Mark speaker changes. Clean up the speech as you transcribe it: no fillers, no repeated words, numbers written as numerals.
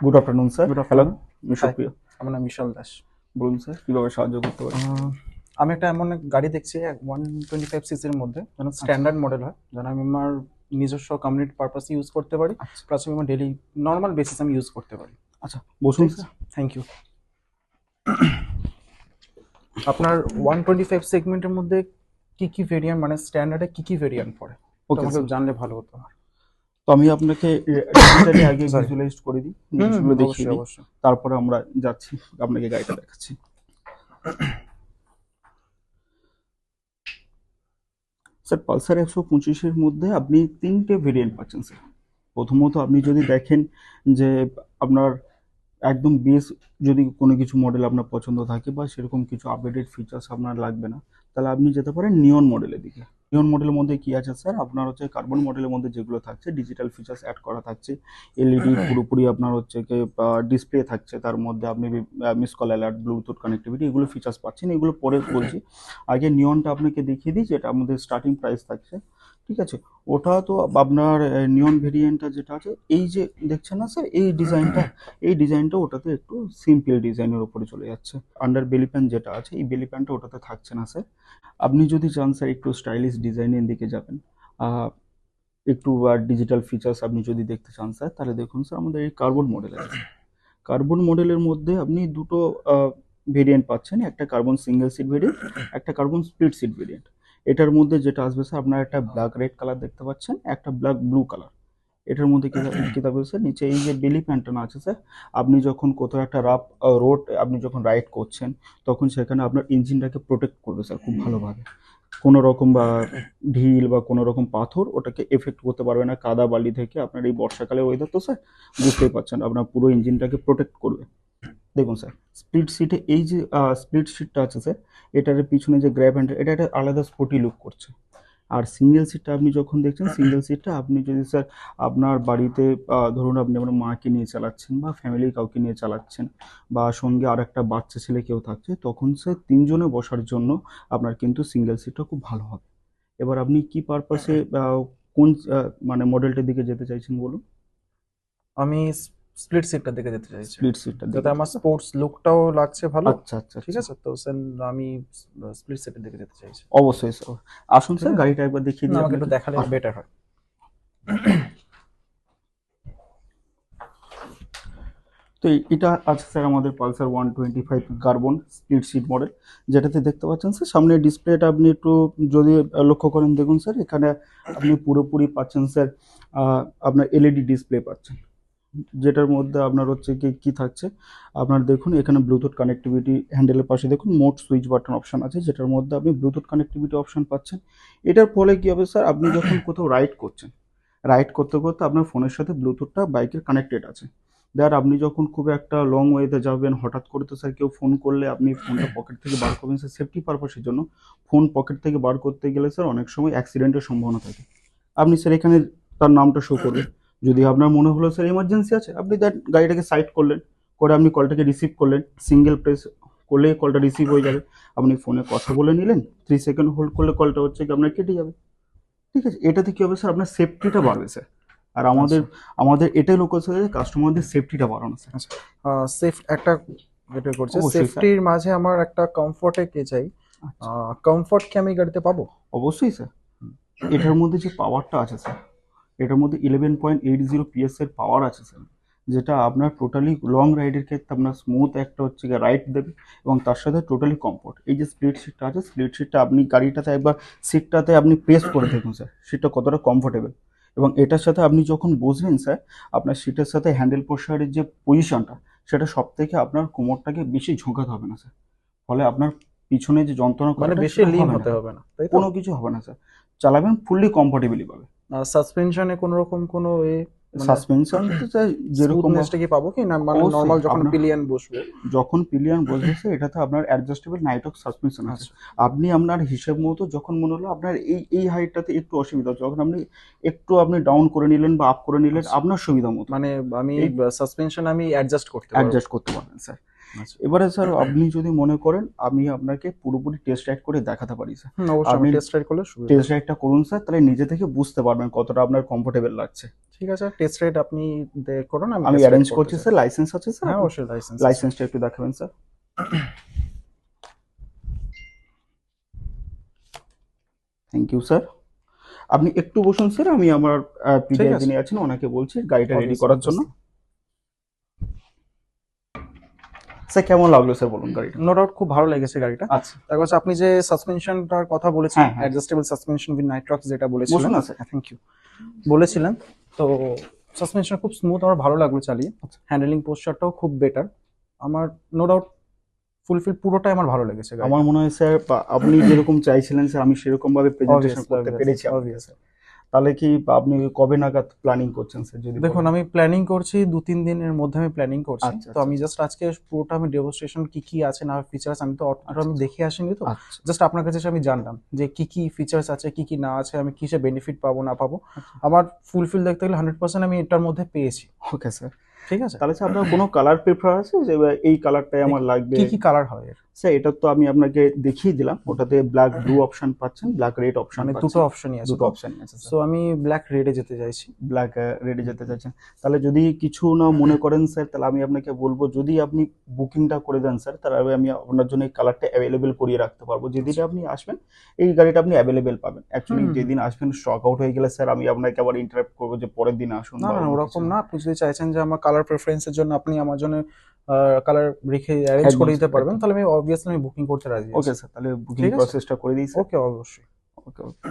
Speaker 1: Good afternoon sir.
Speaker 2: Good
Speaker 1: hello,
Speaker 2: afternoon.
Speaker 1: আমি
Speaker 2: high,
Speaker 1: সুপ্রিয়।
Speaker 2: আমার নাম বিশাল দাস।
Speaker 1: বলুন স্যার, কিভাবে সাহায্য করতে পারি?
Speaker 2: আমি একটা এমন এক গাড়ি দেখছি 125 সিসির মধ্যে, যেন
Speaker 1: আচ্ছা
Speaker 2: স্ট্যান্ডার্ড মডেল হয়, যেন আমি আমার নিজস্ব কমিউনিটি পারপাসে ইউজ করতে পারি,
Speaker 1: আচ্ছা
Speaker 2: প্লাস আমি আমার ডেলি নর্মাল বেসিস আমি ইউজ করতে পারি।
Speaker 1: আচ্ছা, বসুন
Speaker 2: ঠিক আছে,
Speaker 1: স্যার।
Speaker 2: Thank you. আপনার 125 সেগমেন্টের মধ্যে কি কি ভেরিয়েন্ট, মানে স্ট্যান্ডার্ডে কি কি ভেরিয়েন্ট পড়ে, তো
Speaker 1: ওকে
Speaker 2: আমাকে
Speaker 1: স্যার,
Speaker 2: জানলে ভালো হতো আমার।
Speaker 1: তো আমি আপনাকে ডিজিটালি আগে
Speaker 2: সরি।
Speaker 1: ভিজুয়ালাইজ করে দিই,
Speaker 2: হুম হুম,
Speaker 1: জিনিসগুলো দেখিয়ে
Speaker 2: অবশ্যই
Speaker 1: দিই,
Speaker 2: অবশ্যই।
Speaker 1: তারপরে আমরা যাচ্ছি, আপনাকে গাড়িটা দেখাচ্ছি। স্যার, পালসার 125-এর মধ্যে আপনি তিনটে ভেরিয়েন্ট পাচ্ছেন স্যার। প্রথমত আপনি যদি দেখেন যে আপনার একদম বেস যদি কোনো কিছু মডেল আপনার পছন্দ থাকে বা সেরকম কিছু আপডেটেড ফিচার্স আপনার লাগবে না, তাহলে আপনি যেতে পারেন নিয়ন মডেলের দিকে। নিয়ন মডেলের মধ্যে কি আছে স্যার, আপনার হচ্ছে কার্বন মডেলের মধ্যে যেগুলো থাকছে ডিজিটাল ফিচার্স অ্যাড করা থাকছে, এলইডি পুরোপুরি আপনার হচ্ছে কি ডিসপ্লে থাকছে, তার মধ্যে আপনি miss call alert, Bluetooth connectivity, এগুলো ফিচার্স পাচ্ছেন। এগুলো পরে বলছি, আগে নিয়নটা আপনাকে দেখিয়ে দিই, যেটা আমাদের স্টার্টিং প্রাইস থাকছে। ঠিক আছে, ওটা তো আপনার নিয়ন ভেরিয়েন্টটা যেটা আছে, এই যে দেখছেন না স্যার এই ডিজাইনটা, এই ডিজাইনটা ওটাতে একটু সিম্পল ডিজাইনের উপরে চলে যাচ্ছে। আন্ডার বেলি প্যান যেটা আছে, এই বেলি প্যানটা ওটাতে থাকছে না স্যার। আপনি যদি চান স্যার একটু স্টাইলিশ ডিজাইনের দিকে যাবেন, আহ, একটু ডিজিটাল ফিচার্স আপনি যদি দেখতে চান স্যার, তাহলে দেখুন স্যার আমাদের এই কার্বন মডেল আছে। কার্বন মডেলের মধ্যে আপনি দুটো ভেরিয়েন্ট পাচ্ছেন, একটা কার্বন সিঙ্গেল সিট ভেরিয়েন্ট, একটা কার্বন স্প্লিট সিট ভেরিয়েন্ট। এটার মধ্যে যেটা আসবে স্যার, আপনার একটা ব্ল্যাক রেড কালার দেখতে পাচ্ছেন, একটা ব্ল্যাক ব্লু কালার। এটার মধ্যে কি থাকবে স্যার, নিচে এই যে বেলি প্যান্টন আছে স্যার, আপনি যখন কোথাও একটা রাফ রোড আপনি যখন রাইড করছেন, তখন সেখানে আপনার ইঞ্জিনটাকে প্রোটেক্ট করবে স্যার খুব ভালোভাবে। কোনো রকম বা ঢিল বা কোনো রকম পাথর ওটাকে এফেক্ট করতে পারবে না, কাদা বালি থেকে। আপনার এই বর্ষাকালে ওয়েদার তো স্যার, বুঝতেই পারছেন, আপনার পুরো ইঞ্জিনটাকে প্রোটেক্ট করবে। দেখুন স্যার, স্প্লিট সিটে এই যে স্প্লিট সিটটা আছে স্যার, এটার পিছনে যে গ্র্যাব হ্যান্ডেল, এটা একটা আলাদা স্পোর্টি লুক করছে। আর সিঙ্গেল সিটটা আপনি যখন দেখছেন, সিঙ্গেল সিটটা আপনি যদি স্যার আপনার বাড়িতে ধরুন আপনি আপনার মাকে নিয়ে চালাচ্ছেন বা ফ্যামিলির কাউকে নিয়ে চালাচ্ছেন, বা সঙ্গে আর একটা বাচ্চা ছেলে কেউ থাকছে, তখন স্যার তিনজনে বসার জন্য আপনার কিন্তু সিঙ্গেল সিটটা খুব ভালো হবে। এবার আপনি কি পারপাসে কোন মানে মডেলটার দিকে যেতে চাইছেন বলুন?
Speaker 2: আমি স্প্লিট সিটটা দেখে যেতে চাইছি,
Speaker 1: স্প্লিট সিটটার
Speaker 2: যাতে
Speaker 1: দিকে,
Speaker 2: আমার স্পোর্টস লুকটাও লাগছে ভালো।
Speaker 1: আচ্ছা আচ্ছা
Speaker 2: ঠিক
Speaker 1: আচ্ছা,
Speaker 2: আছে, তো সেন আমি স্প্লিট সেটের দিকে যেতে চাইছি।
Speaker 1: অবশ্যই স্যার। আসুন
Speaker 2: ঠিক
Speaker 1: স্যার,
Speaker 2: আছে,
Speaker 1: গাড়িটা একবার দেখিয়ে
Speaker 2: না
Speaker 1: দিই
Speaker 2: আমাকে একটু
Speaker 1: আপনাকে।
Speaker 2: দেখালে
Speaker 1: আসুন।
Speaker 2: বেটার হয়।
Speaker 1: তো এটা আছে স্যার আমাদের Pulsar 125 carbon split seat model, যেটাতে দেখতে পাচ্ছেন স্যার সামনে ডিসপ্লেটা আপনি একটু যদি লক্ষ্য করেন, দেখুন স্যার এখানে আপনি পুরোপুরি পাচ্ছেন স্যার আপনার এলইডি ডিসপ্লে পাচ্ছেন, যেটার মধ্যে আপনার হচ্ছে কি কি থাকছে, আপনার দেখুন এখানে ব্লুটুথ কানেক্টিভিটি, হ্যান্ডেলের পাশে দেখুন মোড সুইচ বাটন অপশন আছে, যেটার মধ্যে আপনি ব্লুটুথ কানেক্টিভিটি অপশন পাচ্ছেন। এটার ফলে কি হবে স্যার, আপনি যখন কোথাও রাইড করছেন, রাইড করতে করতে আপনার ফোনের সাথে ব্লুটুথটা বাইকের কানেক্টেড আছে। দেয়ার আপনি যখন খুব একটা লং ওয়েতে যাবেন, হঠাৎ করে তো স্যার কেউ ফোন করলে আপনি ফোনটা পকেট থেকে বার করবেন স্যার সেফটি পারপাসের জন্য। ফোন পকেট থেকে বার করতে গেলে স্যার অনেক সময় অ্যাক্সিডেন্টের সম্ভাবনা থাকে। আপনি স্যার এখানে তার নামটা শো করবে, যদি আপনার মনে হলো স্যার এমার্জেন্সি আছে, আপনি দ্যাট গাড়িটাকে সাইড করলেন, করে আপনি কলটাকে রিসিভ করলেন, সিঙ্গেল প্রেস করলে কলটা রিসিভ হয়ে যাবে। আপনি ফোনে কথা বলে নিলেন, 3 সেকেন্ড হোল্ড করলে কলটা হচ্ছে কি আপনার কেটে যাবে। ঠিক আছে, এটাতে কি হবে স্যার, আপনার সেফটিটা বাড়বে স্যার। আর আমাদের
Speaker 2: আচ্ছা
Speaker 1: আমাদের এটাই লক্ষ্য স্যার, কাস্টমারদের সেফটিটা বাড়ানো স্যার।
Speaker 2: আচ্ছা, সেফ একটা যেটা করছে
Speaker 1: অবশ্যই স্যার।
Speaker 2: সেফটির মাঝে আমার একটা কমফোর্টে কে চাই।
Speaker 1: আচ্ছা,
Speaker 2: কমফোর্ট কি আমি গাড়িতে পাবো?
Speaker 1: অবশ্যই স্যার। এটার মধ্যে যে পাওয়ারটা আছে স্যার, এটার মধ্যে 11.80 PS এর পাওয়ার আছে স্যার, যেটা আপনার টোটালি লং রাইডের ক্ষেত্রে আপনার স্মুথ একটা হচ্ছে গিয়ে রাইড দেবে, এবং তার সাথে টোটালি কমফোর্ট। এই যে স্প্লিট সিটটা আছে, স্প্লিট সিটটা আপনি গাড়িটাতে একবার সিটটাতে আপনি প্রেস করে দেখুন স্যার, সিটটা কতটা কমফোর্টেবল। এবং এটার সাথে আপনি যখন বসবেন স্যার, আপনার সিটের সাথে হ্যান্ডেল পোস্টারের যে পজিশনটা, সেটা সব থেকে আপনার কোমরটাকে বেশি ঝোঁকাতে হবে না স্যার। ফলে আপনার পিছনে যে যন্ত্রণা
Speaker 2: মানে
Speaker 1: করাটা
Speaker 2: বেশি
Speaker 1: সেটা
Speaker 2: লিন
Speaker 1: হবে না,
Speaker 2: হতে হবে না, তাই তো?
Speaker 1: কোনো কিছু হবে না স্যার। চালাবেন ফুললি কমফোর্টেবলি পাবে।
Speaker 2: সাসপেনশনে কোনো রকম কোনো মানে
Speaker 1: সাসপেনশন তো স্যার যেরকম
Speaker 2: স্মুথনেসটা কি পাবো কি না, মানে
Speaker 1: অবশ্যই
Speaker 2: নর্মাল যখন
Speaker 1: আপনার
Speaker 2: পিলিয়ন বসবো?
Speaker 1: যখন পিলিয়ন বসবে স্যার, এটাতে আপনার অ্যাডজাস্টেবল নাইটক সাসপেনশন আছে।
Speaker 2: আচ্ছা,
Speaker 1: আপনি আপনার হিসেব মতো যখন মনে হলো আপনার এই এই হাইটটাতে একটু অসুবিধা হচ্ছে, যখন আপনি একটু আপনি ডাউন করে নিলেন বা আপ করে নিলেন
Speaker 2: আচ্ছা,
Speaker 1: আপনার সুবিধা মতো,
Speaker 2: মানে আমি
Speaker 1: এই
Speaker 2: সাসপেনশন আমি অ্যাডজাস্ট করতে পারবো।
Speaker 1: অ্যাডজাস্ট করতে পারবেন স্যার।
Speaker 2: আচ্ছা।
Speaker 1: এবারে স্যার আপনি যদি মনে করেন আমি আপনাকে পুরোপুরি টেস্ট রাইড করে দেখাতে পারি স্যার।
Speaker 2: অবশ্যই আমি
Speaker 1: আপনি
Speaker 2: টেস্ট রাইড করলে সুবিধা
Speaker 1: টেস্ট
Speaker 2: হবে।
Speaker 1: রাইডটা করুন স্যার, তাহলে নিজে থেকে বুঝতে পারবেন কতটা আপনার কমফোর্টেবল লাগছে।
Speaker 2: ঠিক আছে, টেস্ট রাইড আপনি করুন, আমি
Speaker 1: আমি
Speaker 2: টেস্ট রাইড
Speaker 1: অ্যারেঞ্জ
Speaker 2: করতে
Speaker 1: করছি
Speaker 2: চাই।
Speaker 1: স্যার। লাইসেন্স আছে স্যার?
Speaker 2: হ্যাঁ, অবশ্যই লাইসেন্স আছে।
Speaker 1: লাইসেন্সটা একটু দেখাবেন স্যার। Thank you sir. আপনি একটু বসুন স্যার, আমি আমার
Speaker 2: ঠিক
Speaker 1: পিডিআই
Speaker 2: আছে।
Speaker 1: যিনি আছেন ওনাকে বলছি গাড়িটা রেডি
Speaker 2: Obviously,
Speaker 1: করার জন্য। স্যার কেমন লাগলো স্যার বলুন গাড়িটা?
Speaker 2: নো ডাউট খুব ভালো লেগেছে গাড়িটা।
Speaker 1: আচ্ছা,
Speaker 2: তার কাছে আপনি যে সাসপেনশনটার কথা বলেছিলেন,
Speaker 1: হ্যাঁ, হ্যাঁ।
Speaker 2: অ্যাডজাস্টেবল সাসপেনশন উইথ নাইট্রক্স যেটা
Speaker 1: বসুন
Speaker 2: বলেছিলেন,
Speaker 1: না স্যার।
Speaker 2: থ্যাংক ইউ, বলেছিলেন। তো সাসপেনশন খুব স্মুথ, আমার ভালো লাগলো চালিয়ে।
Speaker 1: আচ্ছা।
Speaker 2: হ্যান্ডেলিং পোস্টারটাও খুব বেটার। আমার নো ডাউট ফুলফিল পুরোটাই আমার ভালো লেগেছে গাড়ি।
Speaker 1: আমার মনে হয় স্যার আপনি যেরকম চাইছিলেন স্যার আমি সেরকম ভাবে প্রেজেন্টেশন করতে পেরেছি আপনাকে
Speaker 2: অবভিয়াস।
Speaker 1: স্যার। তাহলে কি আপনি কবে নাগাদ প্ল্যানিং করছেন স্যার যদি
Speaker 2: দেখুন,
Speaker 1: বলেন?
Speaker 2: আমি প্ল্যানিং করছি 2-3 দিনের মধ্যে আমি প্ল্যানিং করছি।
Speaker 1: আচ্ছা,
Speaker 2: তো আমি জাস্ট আজকে পুরোটা আমি ডেমনস্ট্রেশন কি কি আছে না ফিচার্স, আমি তো অতটা আমি
Speaker 1: আচ্ছা।
Speaker 2: দেখে আসিনি, তো
Speaker 1: আচ্ছা,
Speaker 2: জাস্ট আপনার কাছে এসে আমি জানলাম যে কি কি ফিচার্স আছে, কি কি না আছে, আমি কিসে বেনিফিট পাবো না পাবো।
Speaker 1: আচ্ছা।
Speaker 2: আমার ফুলফিল দেখতে গেলে 100% আমি এটার মধ্যে পেয়েছি।
Speaker 1: Okay sir.
Speaker 2: ঠিক আছে,
Speaker 1: তাহলে স্যার আপনার কোনো কালার প্রেফার আছে যে এই কালারটাই আমার লাগবে?
Speaker 2: কি কি কালার হয় এর?
Speaker 1: স্যার এটা তো আমি আপনাকে দেখিয়ে দিলাম, ওটাতে ব্ল্যাক ব্লু অপশন পাচ্ছেন, ব্ল্যাক রেড অপশন
Speaker 2: মানে দুটো
Speaker 1: পাচ্ছেন।
Speaker 2: অপশনই আছে,
Speaker 1: দুটো অপশন আছে স্যার।
Speaker 2: সো আমি ব্ল্যাক রেডে যেতে চাইছি।
Speaker 1: ব্ল্যাক রেডে যেতে চাইছেন, তাহলে যদি কিছু না মনে করেন স্যার, তাহলে আমি আপনাকে বলবো যদি আপনি বুকিংটা করে দেন স্যার, তাহলে আমি আপনার জন্য এই কালারটা অ্যাভেলেবেল করিয়ে রাখতে পারবো। যেদিন আপনি আসবেন এই গাড়িটা আপনি অ্যাভেলেবেল পাবেন। অ্যাকচুয়ালি
Speaker 2: হুম।
Speaker 1: যেদিন আসবেন স্টক আউট হয়ে গেলে স্যার আমি আপনাকে আবার ইন্টারাপ্ট করবো যে পরের দিন আসুন
Speaker 2: না
Speaker 1: বা
Speaker 2: না না,
Speaker 1: অন্য
Speaker 2: ওরকম
Speaker 1: কিছু।
Speaker 2: না। আপনি যদি চাইছেন যে আমার কালার প্রেফারেন্সের জন্য আপনি আমার জন্য কালার রেখে অ্যারেঞ্জ
Speaker 1: একদম
Speaker 2: করে দিতে
Speaker 1: স্যার,
Speaker 2: পারবেন,
Speaker 1: একদম।
Speaker 2: তাহলে আমি অবভিয়াসলি আমি বুকিং করতে রাজি আছি।
Speaker 1: ওকে স্যার, তাহলে বুকিং
Speaker 2: ঠিক আছে,
Speaker 1: প্রসেসটা করে দিই স্যার।
Speaker 2: ওকে, অবশ্যই।
Speaker 1: ওকে, ওকে।